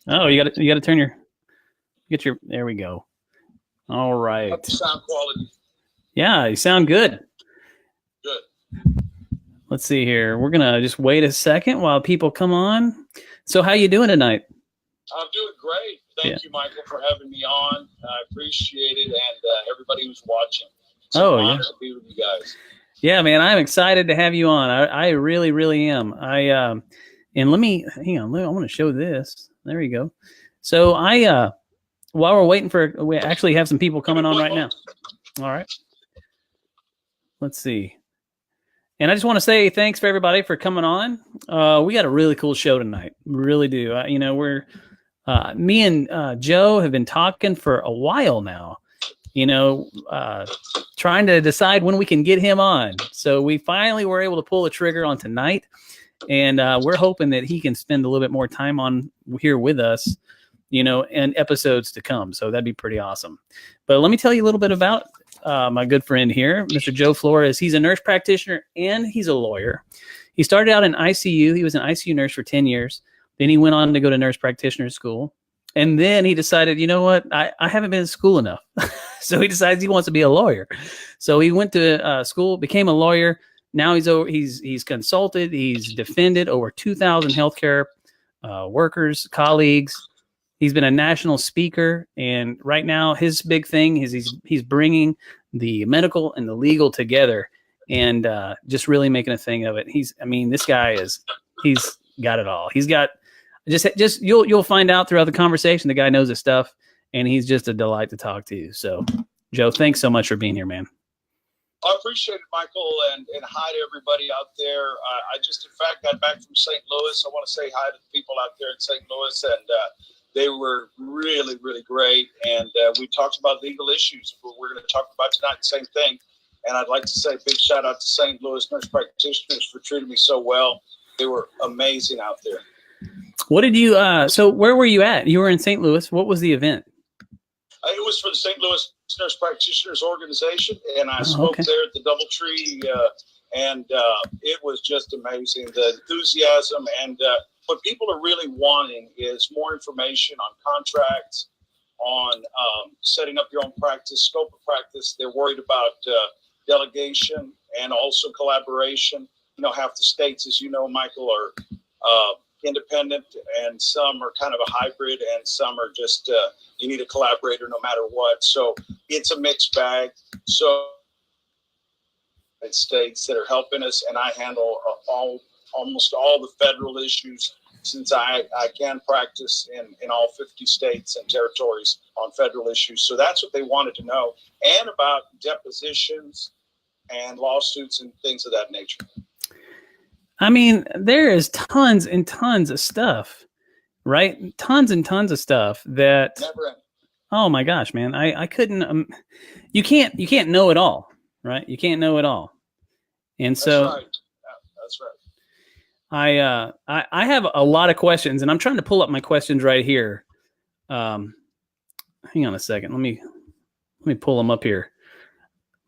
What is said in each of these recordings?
Oh, you got to turn there we go. All right. Sound quality. Yeah, you sound good. Good. Let's see here. We're going to just wait a second while people come on. So how you doing tonight? I'm doing great. Thank you, Michael, for having me on. I appreciate it, and everybody who's watching. It's an honor to be with you guys. Yeah, man, I'm excited to have you on. I really, really am. And let me hang on. I want to show this. There you go. So while we're waiting we actually have some people coming on right now. All right. Let's see. And I just want to say thanks for everybody for coming on. We got a really cool show tonight. We really do. We're me and Joe have been talking for a while now. Trying to decide when we can get him on. So we finally were able to pull the trigger on tonight, and we're hoping that he can spend a little bit more time on here with us, and episodes to come. So that'd be pretty awesome. But let me tell you a little bit about my good friend here, Mr. Joe Flores. He's a nurse practitioner and he's a lawyer. He started out in ICU. He was an ICU nurse for 10 years. Then he went on to go to nurse practitioner school. And then he decided, you know what, I haven't been in school enough. So he decides he wants to be a lawyer. So he went to school, became a lawyer. Now he's consulted. He's defended over 2,000 healthcare workers, colleagues. He's been a national speaker. And right now his big thing is he's bringing the medical and the legal together and just really making a thing of it. This guy he's got it all. He's got just you'll find out throughout the conversation. The guy knows his stuff, and he's just a delight to talk to. So, Joe, thanks so much for being here, man. I appreciate it, Michael, and hi to everybody out there. I just, in fact, got back from St. Louis. I want to say hi to the people out there in St. Louis, and they were really, really great. And we talked about legal issues. We're going to talk about tonight the same thing. And I'd like to say a big shout out to St. Louis nurse practitioners for treating me so well. They were amazing out there. What did you, so where were you at? You were in St. Louis. What was the event? It was for the St. Louis Nurse Practitioners Organization, and I spoke there at the Doubletree, and it was just amazing. The enthusiasm, and what people are really wanting is more information on contracts, on setting up your own practice, scope of practice. They're worried about delegation and also collaboration. Half the states, as you know, Michael, are independent, and some are kind of a hybrid, and some are just you need a collaborator no matter what. So it's a mixed bag. So it's states that are helping us, and I handle almost all the federal issues since I can practice in all 50 states and territories on federal issues. So that's what they wanted to know, and about depositions and lawsuits and things of that nature. There is tons and tons of stuff, right? Tons and tons of stuff that, never end. Oh my gosh, man. I couldn't, you can't know it all, right? You can't know it all. And so that's right. Yeah, that's right. I have a lot of questions, and I'm trying to pull up my questions right here. Hang on a second. Let me pull them up here.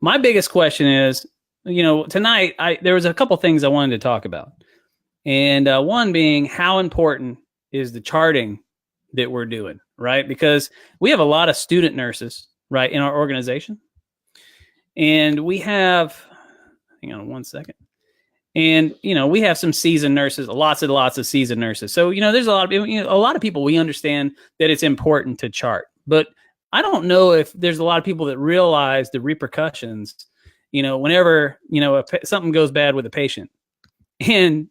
My biggest question is, tonight there was a couple things I wanted to talk about. And one being, how important is the charting that we're doing, right? Because we have a lot of student nurses, right, in our organization. And we have, hang on one second. And, we have some seasoned nurses, lots and lots of seasoned nurses. So, there's a lot of people, we understand that it's important to chart. But I don't know if there's a lot of people that realize the repercussions, whenever, something goes bad with a patient, and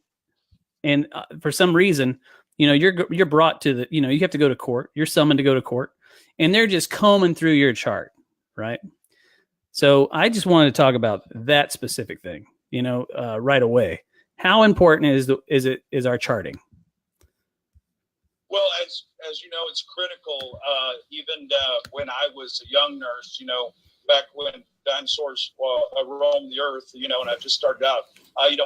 for some reason, you're brought to the, you have to go to court, you're summoned to go to court, and they're just combing through your chart. Right. So I just wanted to talk about that specific thing, right away. How important is our charting? Well, as you know, it's critical. Even when I was a young nurse, back when dinosaurs roamed the earth, and I just started out,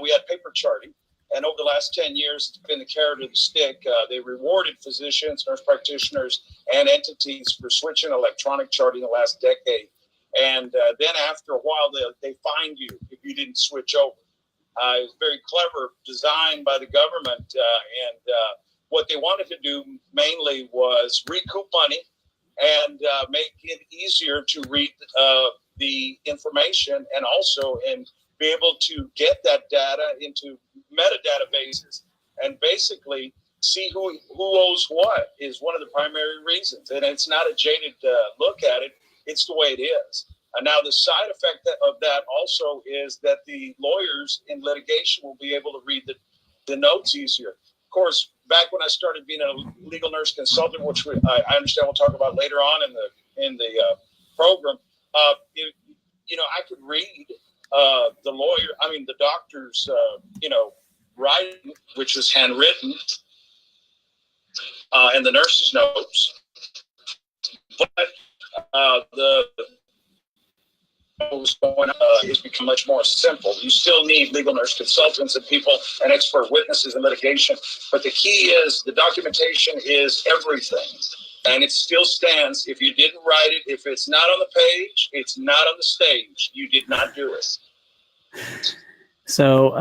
we had paper charting. And over the last 10 years, it's been the carrot or the stick. They rewarded physicians, nurse practitioners, and entities for switching electronic charting the last decade. And then after a while, they fined you if you didn't switch over. It was very clever design by the government, and what they wanted to do mainly was recoup money and make it easier to read the information, and also be able to get that data into metadatabases and basically see who owes what is one of the primary reasons. And it's not a jaded look at it. It's the way it is. Now, the side effect of that also is that the lawyers in litigation will be able to read the notes easier. Of course, back when I started being a legal nurse consultant, which I understand we'll talk about later on in the program, I could read the doctor's, writing, which was handwritten, and the nurse's notes. But was going has become much more simple. You still need legal nurse consultants and people and expert witnesses in litigation, but the key is the documentation is everything, and it still stands. If you didn't write it, if it's not on the page, it's not on the stage. You did not do it. So,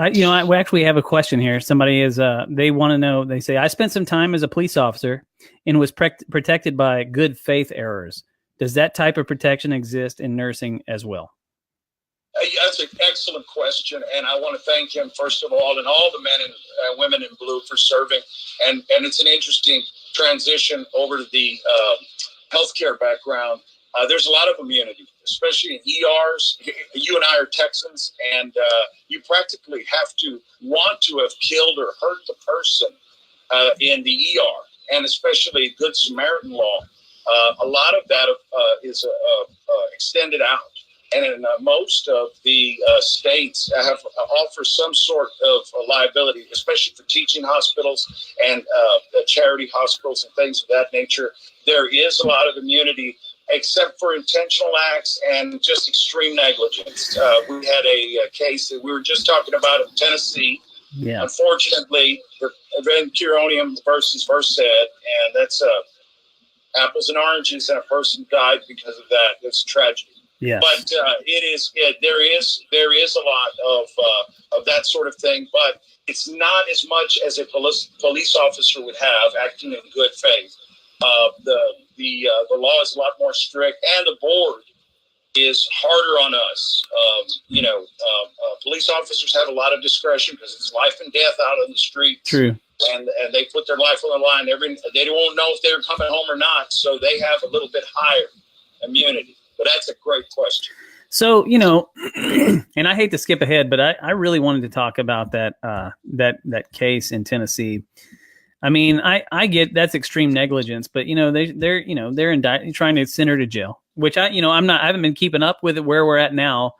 we actually have a question here. Somebody they want to know, they say, I spent some time as a police officer and was protected by good faith errors. Does that type of protection exist in nursing as well? That's an excellent question, and I want to thank him, first of all, and all the men and women in blue for serving. And it's an interesting transition over to the healthcare background. There's a lot of immunity, especially in ERs. You and I are Texans, and you practically have to want to have killed or hurt the person in the ER, and especially Good Samaritan law. A lot of that is extended out. And in most of the states offer some sort of liability, especially for teaching hospitals and charity hospitals and things of that nature. There is a lot of immunity, except for intentional acts and just extreme negligence. We had a case that we were just talking about in Tennessee. Yeah. Unfortunately, the Curonium versus Versed, and that's apples and oranges, and a person died because of that. It's a tragedy. Yeah. But there is a lot of that sort of thing, but it's not as much as a police officer would have acting in good faith. The law is a lot more strict, and the board is harder on us. Police officers have a lot of discretion because it's life and death out on the street. True. And they put their life on the line. They won't know if they're coming home or not, so they have a little bit higher immunity. But that's a great question. So, and I hate to skip ahead, but I really wanted to talk about that case in Tennessee. I mean, I get that's extreme negligence, but they're trying to send her to jail, which I haven't been keeping up with it where we're at now.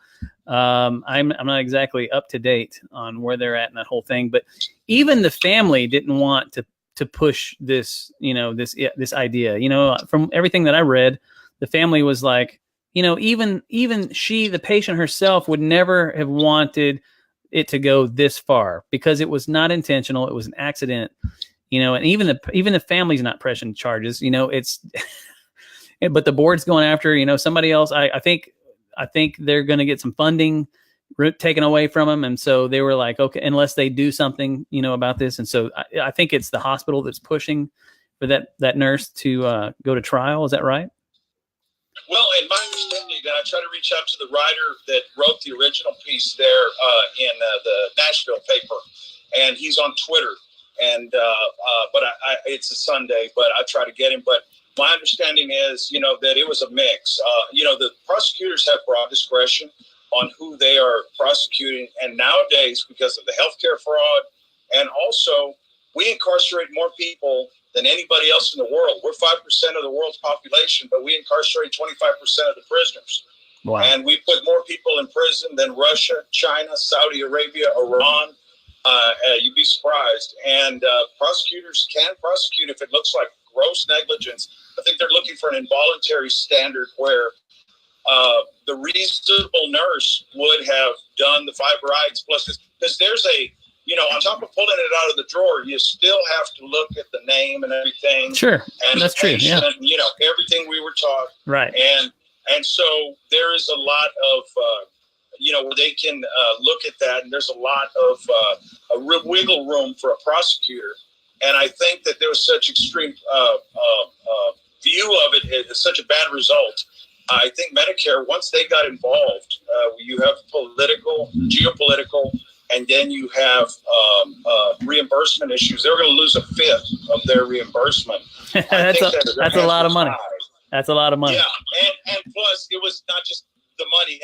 I'm not exactly up to date on where they're at in that whole thing, but even the family didn't want to push this, this idea, from everything that I read, the family was like, even she, the patient herself, would never have wanted it to go this far because it was not intentional. It was an accident, and even the family's not pressing charges, it's, but the board's going after, somebody else. I think they're going to get some funding taken away from them. And so they were like, okay, unless they do something, about this. And so I think it's the hospital that's pushing for that nurse to go to trial. Is that right? Well, in my understanding, I try to reach out to the writer that wrote the original piece there in the Nashville paper, and he's on Twitter. And but it's a Sunday, but I try to get him. But my understanding is, that it was a mix. The prosecutors have broad discretion on who they are prosecuting, and nowadays, because of the healthcare fraud, and also we incarcerate more people than anybody else in the world. We're 5% of the world's population, but we incarcerate 25% of the prisoners. Wow. And we put more people in prison than Russia, China, Saudi Arabia, Iran. You'd be surprised. And prosecutors can prosecute if it looks like gross negligence. I think they're looking for an involuntary standard where the reasonable nurse would have done the 5 rides plus, because there's on top of pulling it out of the drawer, you still have to look at the name and everything. Sure, and that's true. Yeah. And, everything we were taught. Right. And so there is a lot of, where they can look at that, and there's a lot of wiggle room for a prosecutor And I think that there was such extreme view of it as such a bad result. I think Medicare, once they got involved, you have political, geopolitical, and then you have reimbursement issues. They're going to lose a fifth of their reimbursement. That's a lot of money. That's a lot of money. Yeah, and plus, it was not just the money.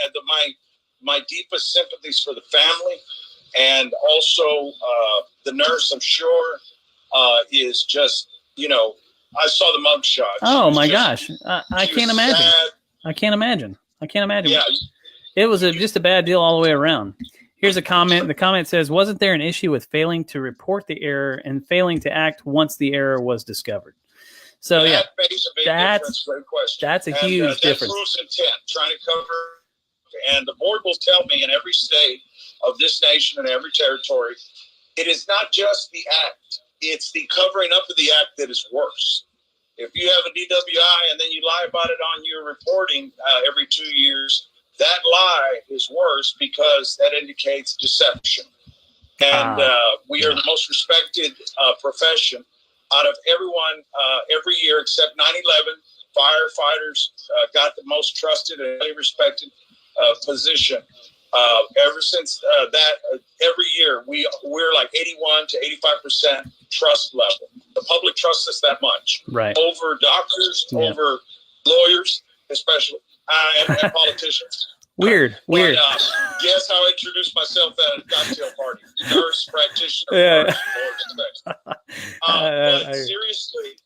My deepest sympathies for the family, and also the nurse, I'm sure, is just, I saw the mugshot. Oh my gosh, I can't imagine. Sad. I can't imagine. Yeah. It was just a bad deal all the way around. Here's a comment. The comment says, wasn't there an issue with failing to report the error and failing to act once the error was discovered? So that makes a big difference. Great question. That's a huge difference. That proves intent, trying to cover, and the board will tell me in every state of this nation and every territory, it is not just the act, it's the covering up of the act that is worse. If you have a DWI and then you lie about it on your reporting every 2 years, that lie is worse because that indicates deception. And we are the most respected profession out of everyone every year except 9/11. Firefighters got the most trusted and highly respected position. Ever since that, every year we're like 81 to 85% trust level. The public trusts us that much, right? Over doctors, over lawyers, especially, and politicians. Weird. Guess how I introduced myself at a cocktail party? Nurse practitioner. Yeah. But seriously,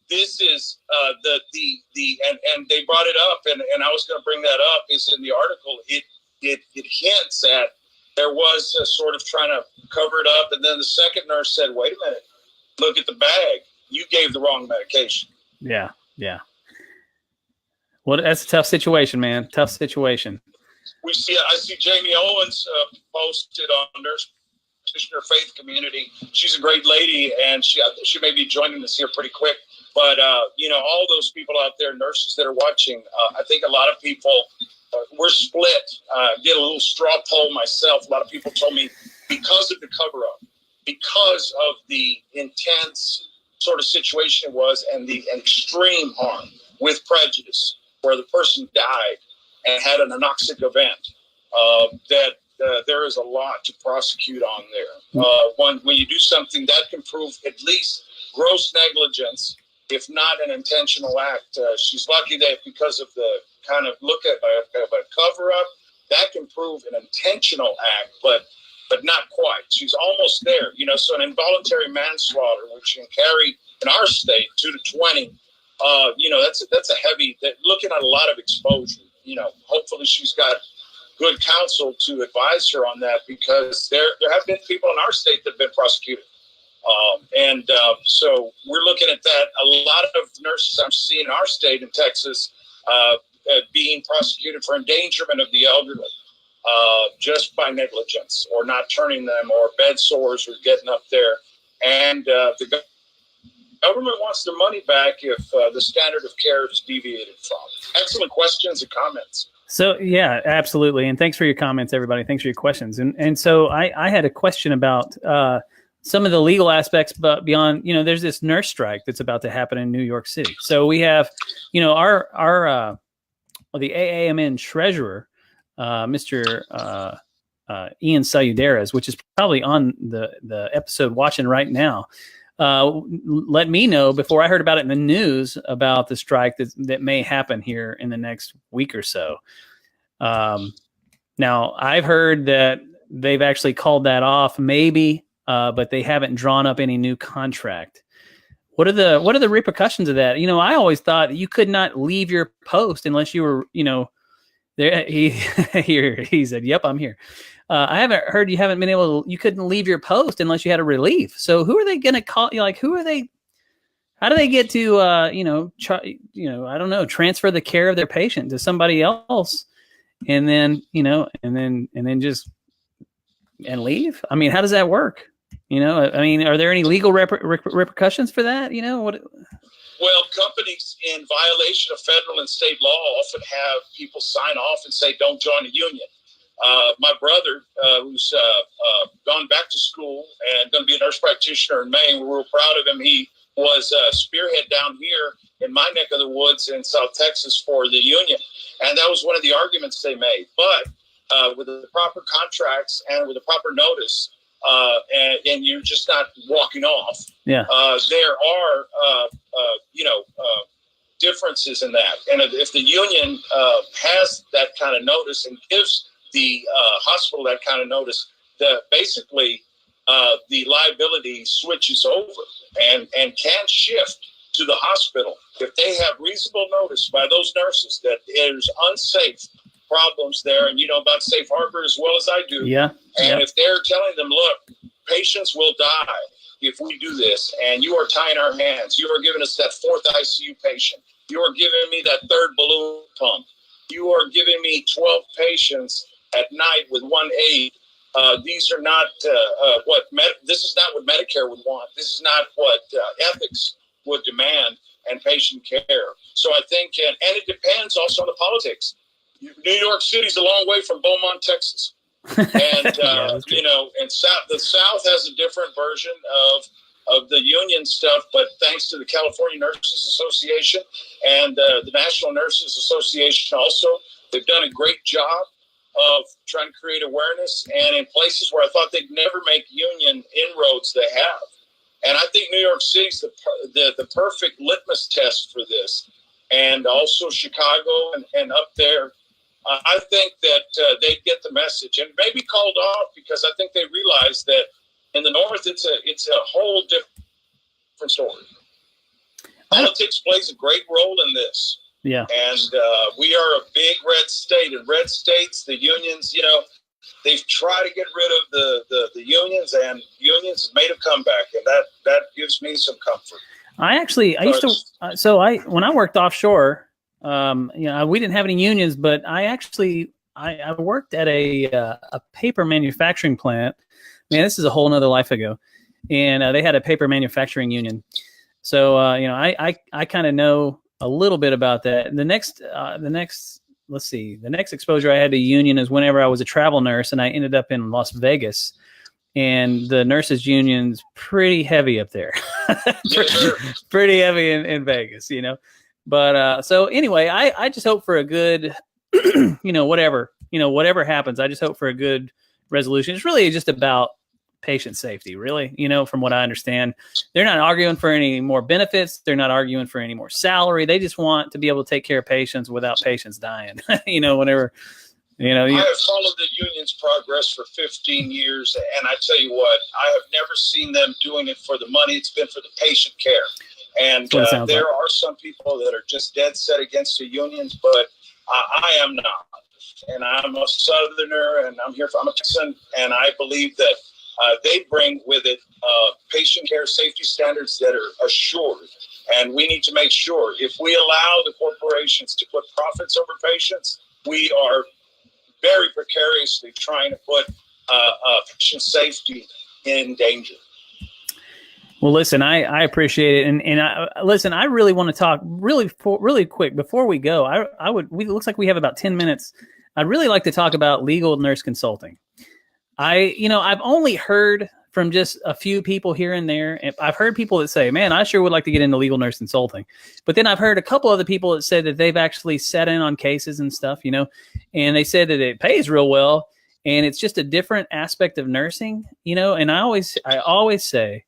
this is and they brought it up, and I was going to bring that up. Is in the article. It hints at there was a sort of trying to cover it up, and then the second nurse said, "Wait a minute, look at the bag. You gave the wrong medication." Yeah. Well, that's a tough situation, man. Tough situation. I see Jamie Owens posted on Nurse Practitioner Faith Community. She's a great lady, and she may be joining us here pretty quick. But all those people out there, nurses that are watching, I think a lot of people. We're split. Did a little straw poll myself. A lot of people told me because of the cover-up, because of the intense sort of situation it was, and the extreme harm with prejudice, where the person died and had an anoxic event, that there is a lot to prosecute on there. When you do something that can prove at least gross negligence, if not an intentional act. She's lucky that because of the kind of look at a cover-up, that can prove an intentional act, but not quite. She's almost there, so an involuntary manslaughter, which can carry, in our state, 2 to 20, that's a heavy, looking at a lot of exposure. Hopefully she's got good counsel to advise her on that, because there have been people in our state that have been prosecuted. So we're looking at that. A lot of nurses I'm seeing in our state in Texas being prosecuted for endangerment of the elderly just by negligence, or not turning them, or bed sores, or getting up there. And the government wants their money back if the standard of care is deviated from. Excellent questions and comments. So, yeah, absolutely. And thanks for your comments, everybody. Thanks for your questions. And so I had a question about some of the legal aspects, but beyond, there's this nurse strike that's about to happen in New York City. So we have, our the AAMN treasurer, Mr. Ian Sayuderas, which is probably on the episode watching right now, let me know before I heard about it in the news about the strike that may happen here in the next week or so. Now, I've heard that they've actually called that off, maybe, but they haven't drawn up any new contract. What are the repercussions of that? I always thought you could not leave your post unless you were, there. He said, "Yep, I'm here." I haven't heard you haven't been able to. You couldn't leave your post unless you had a relief. So who are they going to call? Who are they? How do they get to? I don't know. Transfer the care of their patient to somebody else, and then just leave. I mean, how does that work? Are there any legal repercussions for that? What? Well, companies in violation of federal and state law often have people sign off and say, "Don't join a union." My brother, who's gone back to school and going to be a nurse practitioner in Maine, we're real proud of him. He was spearhead down here in my neck of the woods in South Texas for the union. And that was one of the arguments they made. But with the proper contracts and with the proper notice, and you're just not walking off, there are, differences in that. And if the union has that kind of notice and gives the hospital that kind of notice, basically the liability switches over and can shift to the hospital if they have reasonable notice by those nurses that there's unsafe problems there. And you know about safe harbor as well as I do. And if they're telling them, look, patients will die if we do this, and you are tying our hands, you are giving us that fourth ICU patient, you are giving me that third balloon pump, you are giving me 12 patients at night with one aide. These are not this is not what Medicare would want. This is not what ethics would demand and patient care. So I think, and it depends also on the politics. New York City's a long way from Beaumont, Texas. And, and the South has a different version of the union stuff, but thanks to the California Nurses Association and the National Nurses Association also, they've done a great job of trying to create awareness, and in places where I thought they'd never make union inroads, they have. And I think New York City's the perfect litmus test for this, and also Chicago and up there. I think that they get the message and maybe called off because I think they realize that in the North it's a whole different story. Politics plays a great role in this. Yeah. And we are a big red state. In red states, the unions, they've tried to get rid of the unions, and unions have made a comeback, and that gives me some comfort. When I worked offshore, we didn't have any unions, but I worked at a paper manufacturing plant. Man, this is a whole nother life ago. And they had a paper manufacturing union. So, I kind of know a little bit about that. The next exposure I had to union is whenever I was a travel nurse, and I ended up in Las Vegas, and the nurses union's pretty heavy up there, pretty heavy in Vegas, But so anyway, I just hope for a good, whatever happens, I just hope for a good resolution. It's really just about patient safety, really, from what I understand. They're not arguing for any more benefits. They're not arguing for any more salary. They just want to be able to take care of patients without patients dying, whenever, I have followed the union's progress for 15 years. And I tell you what, I have never seen them doing it for the money. It's been for the patient care. And there are some people that are just dead set against the unions, but I am not. And I'm a Southerner, and I'm a Texan, and I believe that they bring with it patient care safety standards that are assured. And we need to make sure if we allow the corporations to put profits over patients, we are very precariously trying to put patient safety in danger. Well, listen, I appreciate it. I really want to talk really quick before we go. It looks like we have about 10 minutes. I'd really like to talk about legal nurse consulting. I've only heard from just a few people here and there. And I've heard people that say, man, I sure would like to get into legal nurse consulting. But then I've heard a couple other people that said that they've actually sat in on cases and stuff, and they said that it pays real well. And it's just a different aspect of nursing, and I always say,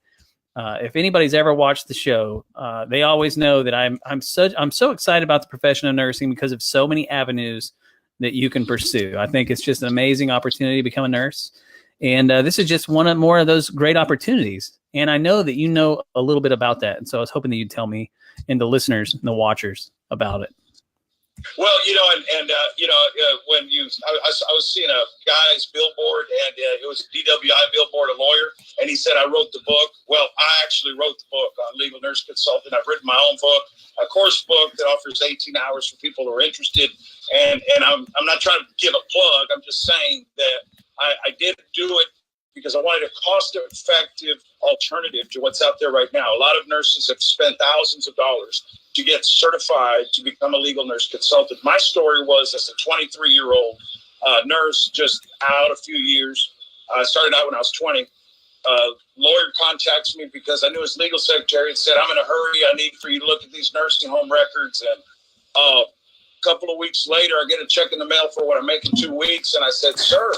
if anybody's ever watched the show, they always know that I'm so excited about the profession of nursing because of so many avenues that you can pursue. I think it's just an amazing opportunity to become a nurse. And this is just more of those great opportunities. And I know that you know a little bit about that. And so I was hoping that you'd tell me and the listeners and the watchers about it. Well, when I was seeing a guy's billboard, and it was a DWI billboard, a lawyer, and he said, I wrote the book. Well, I actually wrote the book on legal nurse consulting. I've written my own book, a course book that offers 18 hours for people who are interested. And I'm not trying to give a plug. I'm just saying that I did do it because I wanted a cost-effective alternative to what's out there right now. A lot of nurses have spent thousands of dollars to get certified to become a legal nurse consultant. My story was as a 23-year-old, nurse, just out a few years. I started out when I was 20. Lawyer contacts me because I knew his legal secretary and said, I'm in a hurry. I need for you to look at these nursing home records. And a couple of weeks later, I get a check in the mail for what I make in 2 weeks. And I said, sir,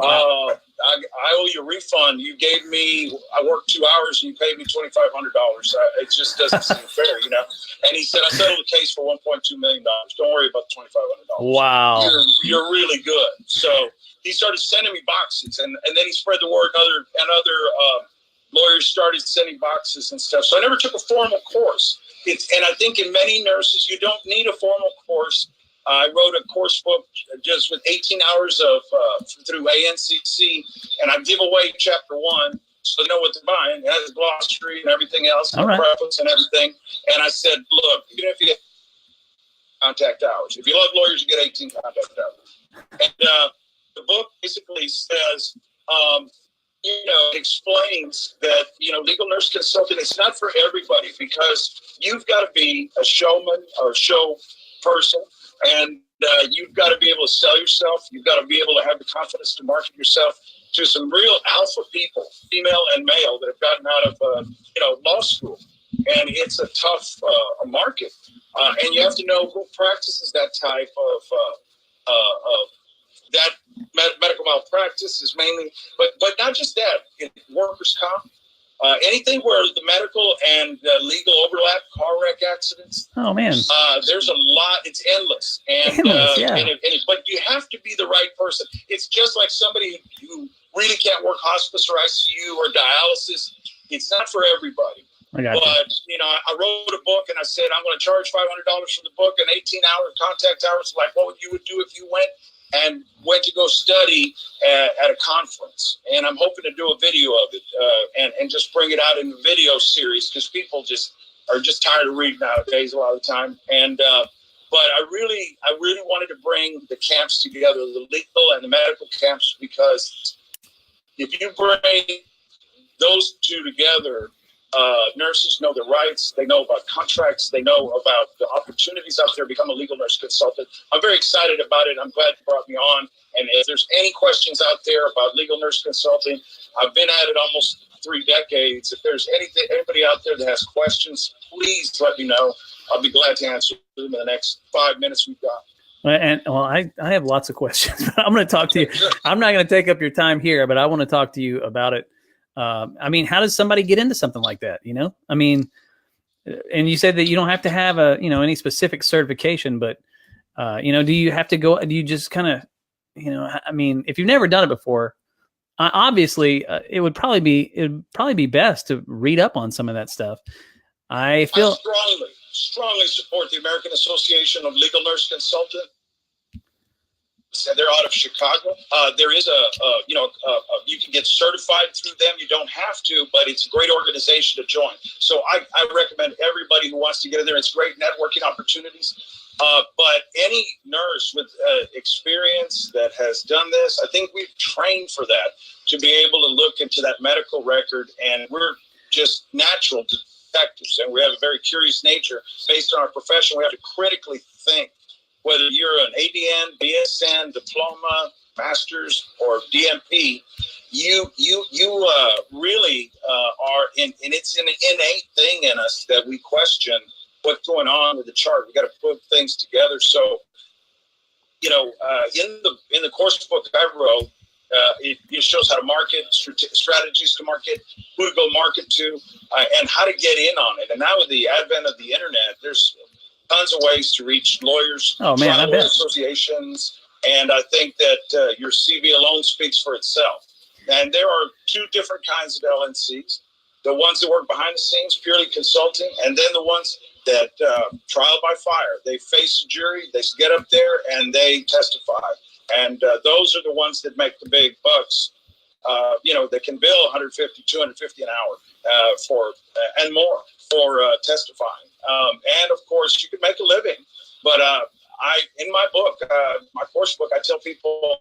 I owe you a refund. You gave me, I worked 2 hours and you paid me $2,500. It just doesn't seem fair, you know? And he said, I settled the case for $1.2 million. Don't worry about the $2,500. Wow. You're really good. So he started sending me boxes, and then he spread the word. Other lawyers started sending boxes and stuff. So I never took a formal course. And I think in many nurses, you don't need a formal course. I wrote a course book just with 18 hours of through ANCC, and I give away chapter 1 so they know what they're buying. It has a glossary and everything else, and preface and everything. And I said, look, even if you get contact hours, if you love lawyers, you get 18 contact hours. And the book basically says, it explains that, legal nurse consulting is not for everybody, because you've got to be a showman or a show person, and you've got to be able to sell yourself. You've got to be able to have the confidence to market yourself to some real alpha people, female and male, that have gotten out of, law school. And it's a tough market. And you have to know who practices that type of that medical malpractice is mainly, but not just that, in workers' comp, anything where the medical and legal overlap, car wreck accidents. Oh man, there's a lot. It's endless, and but you have to be the right person. It's just like somebody who really can't work hospice or ICU or dialysis. It's not for everybody. But I wrote a book and I said I'm going to charge $500 for the book and 18-hour contact hours, like what you would do if you went to go study at a conference. And I'm hoping to do a video of it and just bring it out in a video series, because people are just tired of reading nowadays a lot of the time. And but I really wanted to bring the camps together, the legal and the medical camps, because if you bring those two together, nurses know their rights, they know about contracts, they know about the opportunities out there to become a legal nurse consultant. I'm very excited about it. I'm glad you brought me on. And if there's any questions out there about legal nurse consulting, I've been at it almost 3 decades. If there's anybody out there that has questions, please let me know. I'll be glad to answer them in the next 5 minutes we've got. And I have lots of questions, but I'm going to talk to you. I'm not going to take up your time here, but I want to talk to you about it. How does somebody get into something like that? And you said that you don't have to have any specific certification, but, do you have to go, do you just kind of, if you've never done it before, obviously it would probably be best to read up on some of that stuff. I strongly support the American Association of Legal Nurse Consultants. They're out of Chicago. There is you can get certified through them. You don't have to, but it's a great organization to join. So I recommend everybody who wants to get in there. It's great networking opportunities. But any nurse with experience that has done this, I think we've trained for that, to be able to look into that medical record. And we're just natural detectives, and we have a very curious nature. Based on our profession, we have to critically think. Whether you're an ADN, BSN, diploma, master's, or DMP, you really are and it's an innate thing in us that we question what's going on with the chart. We got to put things together. So, in the course book I wrote, it shows how to market, strategies to market, who to go market to, and how to get in on it. And now with the advent of the internet, there's tons of ways to reach lawyers, lawyer associations, and I think that your CV alone speaks for itself. And there are 2 different kinds of LNCs: the ones that work behind the scenes, purely consulting, and then the ones that trial by fire. They face a jury, they get up there, and they testify. And those are the ones that make the big bucks. They can bill $150, $250 an hour and more for testifying. And of course, you can make a living. But in my book, my course book, I tell people,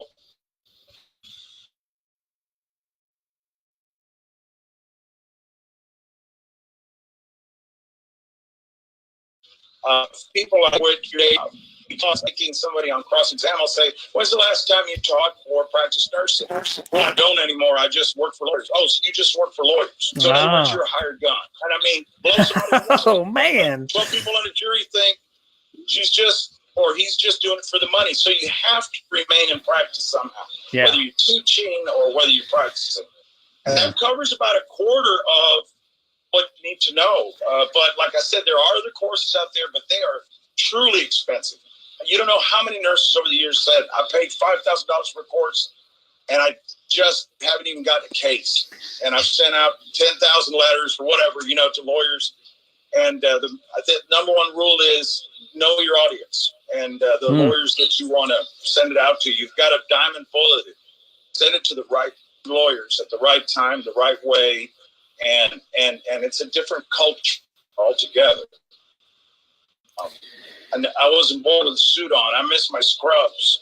people on which taking somebody on cross-exam, I'll say, when's the last time you taught or practiced nursing? Well, I don't anymore. I just work for lawyers. Oh, so you just work for lawyers. So in other words, you're a hired gun. And I mean, blows oh, man. Some people on the jury think she's just, or he's just doing it for the money. So you have to remain in practice somehow, whether you're teaching or whether you're practicing. And that covers about a quarter of what you need to know. But like I said, there are other courses out there, but they are truly expensive. You don't know how many nurses over the years said, I paid $5,000 for a course, and I just haven't even gotten a case. And I've sent out 10,000 letters or whatever, you know, to lawyers. And I think number one rule is know your audience and the lawyers that you want to send it out to. You've got a diamond bullet. Send it to the right lawyers at the right time, the right way. And it's a different culture altogether. And I wasn't born with a suit on. I miss my scrubs.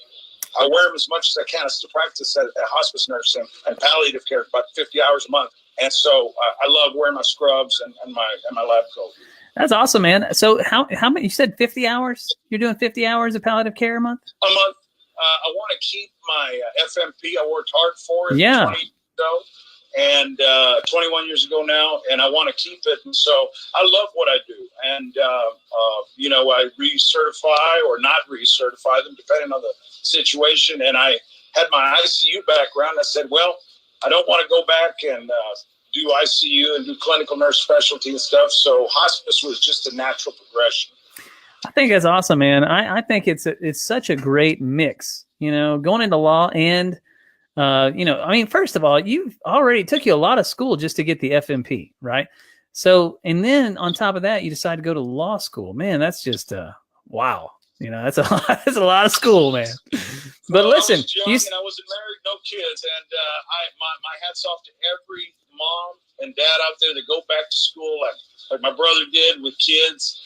I wear them as much as I can. I still practice at hospice nursing and palliative care about 50 hours a month. And so I love wearing my scrubs and my lab coat. That's awesome, man. So how many, you said 50 hours? You're doing 50 hours of palliative care a month? A month. I want to keep my FNP. I worked hard for it 20 years ago. And 21 years ago now, and I want to keep it. And so I love what I do. And, you know, I recertify or not recertify them, depending on the situation. And I had my ICU background. I said, well, I don't want to go back and do ICU and do clinical nurse specialty and stuff. So hospice was just a natural progression. I think that's awesome, man. I think it's such a great mix, you know, going into law and you know, I mean, first of all, you've already took you a lot of school just to get the FNP, right? So, and then on top of that, you decide to go to law school. Man, that's just wow. You know, that's a lot of school, man. But listen, I was young and I wasn't married, no kids, and my hats off to every mom and dad out there that go back to school, like my brother did with kids.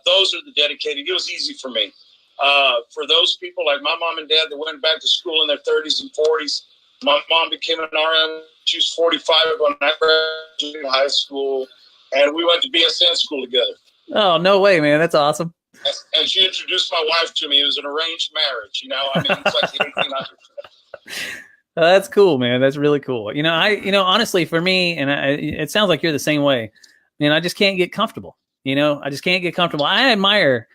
Those are the dedicated. It was easy for me. For those people like my mom and dad that went back to school in their 30s and 40s, my mom became an RN. She was 45 when I graduated high school, and we went to BSN school together. Oh, no way, man. That's awesome. And she introduced my wife to me. It was an arranged marriage, you know. I mean, it's like the 1800s. That's cool, man. That's really cool. You know, honestly, for me, and it sounds like you're the same way. Man, I just can't get comfortable. You know, I just can't get comfortable. I admire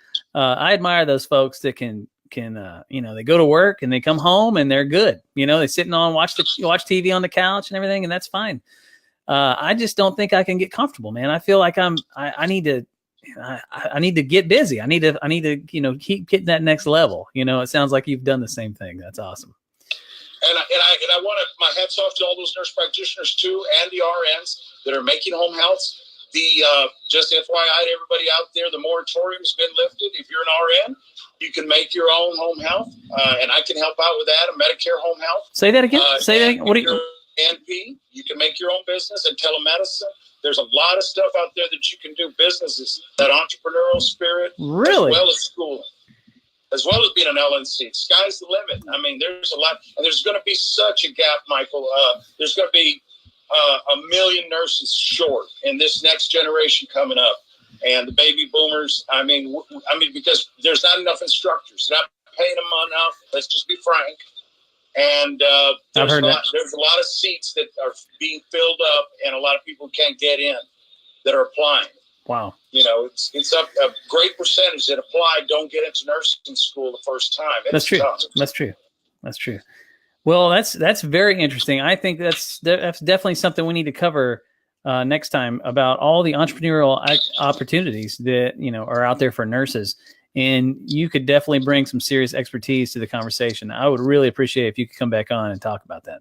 those folks that can you know, they go to work and they come home and they're good. You know, they're sitting on watch TV on the couch and everything, and that's fine. I just don't think I can get comfortable, man. I feel like I need to get busy. I need to, you know, keep getting that next level. You know, it sounds like you've done the same thing. That's awesome. And I want to, my hats off to all those nurse practitioners too, and the RNs that are making home health. Just FYI to everybody out there, the moratorium's been lifted. If you're an RN, you can make your own home health, and I can help out with that. A Medicare home health. Say that again. Say that again. What do you? NP. You can make your own business and telemedicine. There's a lot of stuff out there that you can do. Businesses, that entrepreneurial spirit, really, as well as schooling, as well as being an LNC. Sky's the limit. I mean, there's a lot, and there's going to be such a gap, Michael. There's going to be 1 million nurses short in this next generation coming up, and the baby boomers. I mean, because there's not enough instructors. They're not paying them enough. Let's just be frank. And there's a lot of seats that are being filled up, and a lot of people can't get in that are applying. Wow. You know, it's a great percentage that apply don't get into nursing school the first time. That's true. That's true. That's true. Well, that's very interesting. I think that's definitely something we need to cover next time, about all the entrepreneurial opportunities that, you know, are out there for nurses. And you could definitely bring some serious expertise to the conversation. I would really appreciate if you could come back on and talk about that.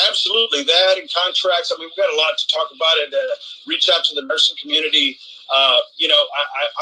Absolutely. That and contracts. I mean, we've got a lot to talk about it. Reach out to the nursing community. You know,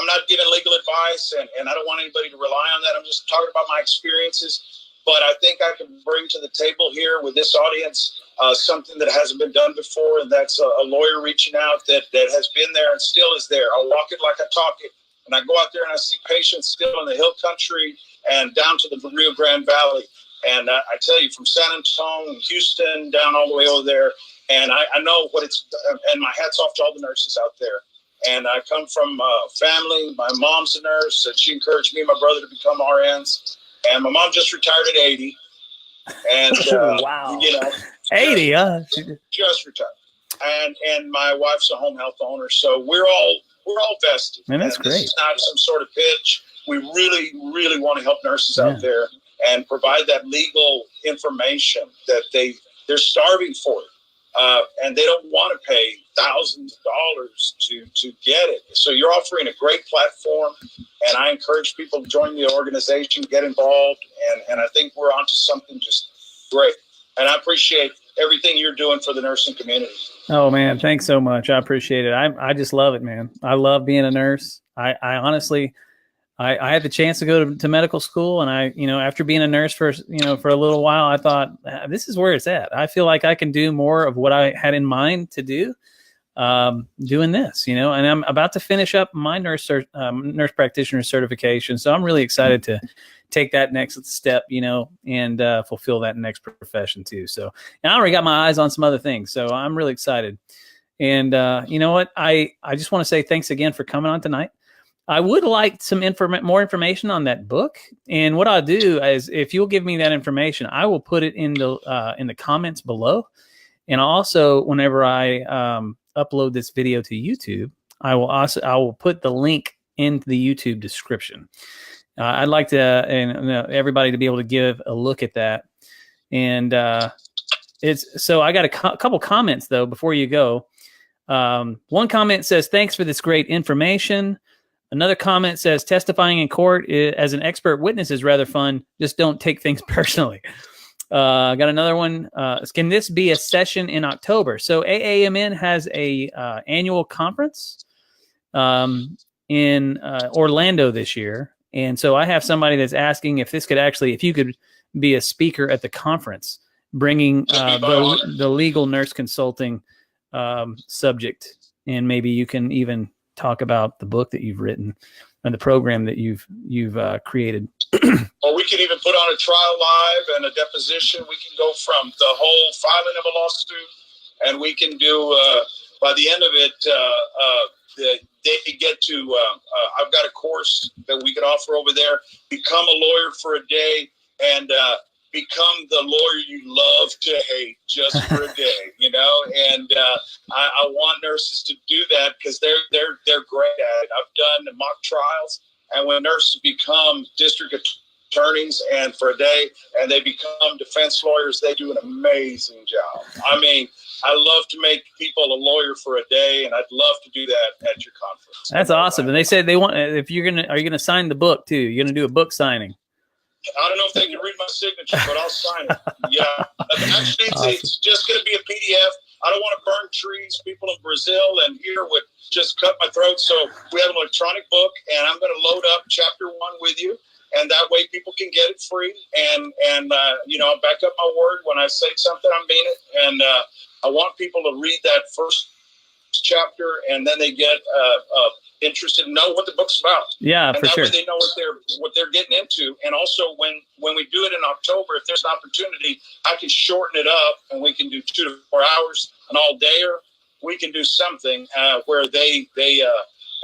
I'm not giving legal advice, and I don't want anybody to rely on that. I'm just talking about my experiences. But I think I can bring to the table here with this audience something that hasn't been done before, and that's a lawyer reaching out that has been there and still is there. I'll walk it like I talk it. And I go out there and I see patients still in the hill country and down to the Rio Grande Valley. And I tell you, from San Antonio, Houston, down all the way over there. And I know what it's, and my hat's off to all the nurses out there. And I come from a family. My mom's a nurse, and she encouraged me and my brother to become RNs. And my mom just retired at 80. And, wow. 80, just retired. And my wife's a home health owner. So we're all vested. Man, that's great. This is not some sort of pitch. We really, really want to help nurses out there and provide that legal information that they're starving for it. And they don't want to pay thousands of dollars to get it. So you're offering a great platform, and I encourage people to join the organization, get involved, and I think we're onto something just great. And I appreciate everything you're doing for the nursing community. Oh man, thanks so much. I appreciate it. I just love it, man. I love being a nurse. I honestly, I had the chance to go to medical school, and after being a nurse for a little while, I thought, this is where it's at. I feel like I can do more of what I had in mind to do, doing this, and I'm about to finish up my nurse practitioner certification. So I'm really excited to take that next step, and fulfill that next profession too. So, and I already got my eyes on some other things, so I'm really excited. And you know what? I just want to say thanks again for coming on tonight. I would like some more information on that book. And what I'll do is, if you'll give me that information, I will put it in the comments below. And also, whenever I upload this video to YouTube, I will put the link in the YouTube description. I'd like to everybody to be able to give a look at that. And so I got a couple comments though before you go. One comment says, "Thanks for this great information." Another comment says, "Testifying in court as an expert witness is rather fun. Just don't take things personally." I got another one. Can this be a session in October? So AAMN has a annual conference in Orlando this year. And so I have somebody that's asking if you could be a speaker at the conference, bringing the legal nurse consulting subject. And maybe you can even talk about the book that you've written and the program that you've created. Or we can even put on a trial live and a deposition. We can go from the whole filing of a lawsuit, and we can do, by the end of it, they get to, I've got a course that we could offer over there, become a lawyer for a day, and become the lawyer you love to hate just for a day, and I want nurses to do that because they're great at it. I've done mock trials, and when nurses become district attorneys and for a day, and they become defense lawyers, they do an amazing job. I mean, I love to make people a lawyer for a day, and I'd love to do that at your conference. That's awesome. And they said they want, are you gonna sign the book too? You're gonna do a book signing? I don't know if they can read my signature, but I'll sign it. Yeah. Actually, it's just going to be a PDF. I don't want to burn trees. People in Brazil and here would just cut my throat. So we have an electronic book, and I'm going to load up chapter 1 with you. And that way people can get it free. And I'll back up my word. When I say something, I mean it. And I want people to read that first chapter, and then they get interested and know what the book's about. Yeah, and for sure. Way they know what they're getting into. And also, when we do it in October, if there's an opportunity, I can shorten it up, and we can do 2 to 4 hours, an all-dayer. We can do something where they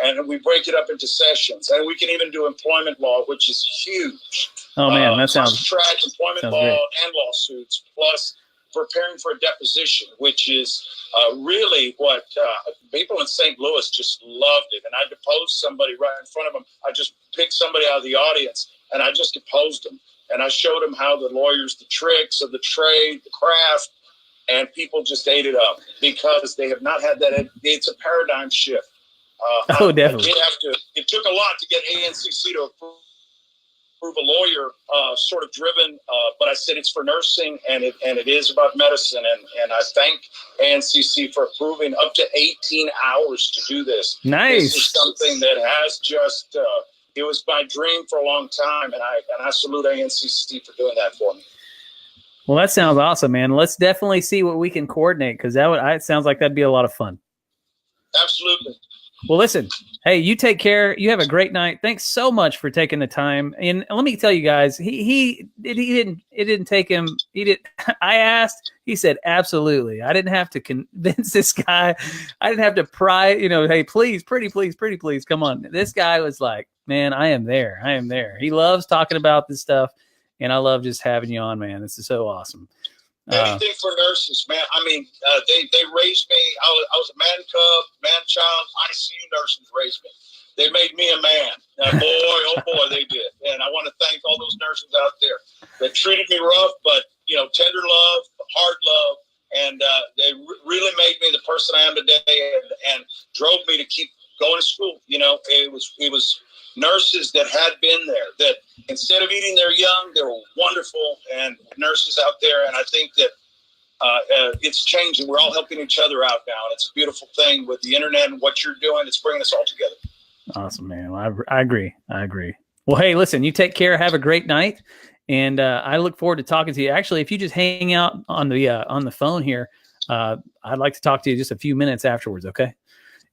and we break it up into sessions, and we can even do employment law, which is huge. Oh man, that sounds track employment law great. And lawsuits, plus preparing for a deposition, which is really what people in St. Louis just loved it. And I deposed somebody right in front of them. I just picked somebody out of the audience, and I just deposed them. And I showed them how the lawyers, the tricks of the trade, the craft, and people just ate it up because they have not had that. It's a paradigm shift. Definitely. It took a lot to get ANCC to approve a lawyer, sort of driven, but I said it's for nursing, and it is about medicine, and I thank ANCC for approving up to 18 hours to do this. Nice. This is something that has just it was my dream for a long time, and I salute ANCC for doing that for me. Well, that sounds awesome, man. Let's definitely see what we can coordinate, because it sounds like that'd be a lot of fun. Absolutely. Well, listen, Hey, you take care. You have a great night. Thanks so much for taking the time. And let me tell you guys, it didn't take him. I asked, he said, absolutely. I didn't have to convince this guy. I didn't have to pry, hey, please, pretty please, come on. This guy was like, man, I am there. He loves talking about this stuff. And I love just having you on, man. This is so awesome. Anything for nurses, man. I mean, they raised me. I was a man cub, man child. ICU nurses raised me. They made me a man. Boy, oh boy, they did. And I want to thank all those nurses out there that treated me rough, but tender love, hard love, and they really made me the person I am today, and drove me to keep going to school. It was nurses that had been there, that instead of eating their young, they were wonderful, and nurses out there. And I think that it's changing. We're all helping each other out now. And it's a beautiful thing with the internet and what you're doing. It's bringing us all together. Awesome, man. Well, I agree. Well, hey, listen, you take care. Have a great night. And I look forward to talking to you. Actually, if you just hang out on the phone here, I'd like to talk to you just a few minutes afterwards. Okay.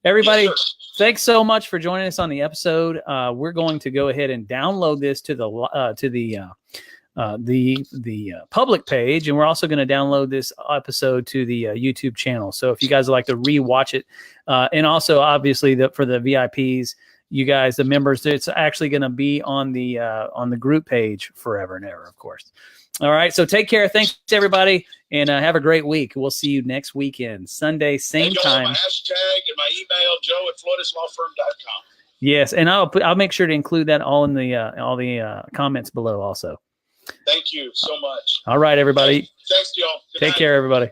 Everybody, thanks so much for joining us on the episode. We're going to go ahead and download this to the public page, and we're also going to download this episode to the YouTube channel. So if you guys would like to rewatch it, and also obviously for the VIPs, you guys, the members, it's actually going to be on the group page forever and ever, of course. All right. So take care. Thanks, everybody. And have a great week. We'll see you next weekend, Sunday, same time. My hashtag and my email, joe@flotuslawfirm.com. Yes. And I'll make sure to include that all in the comments below also. Thank you so much. All right, everybody. Thanks to y'all. Take care, everybody.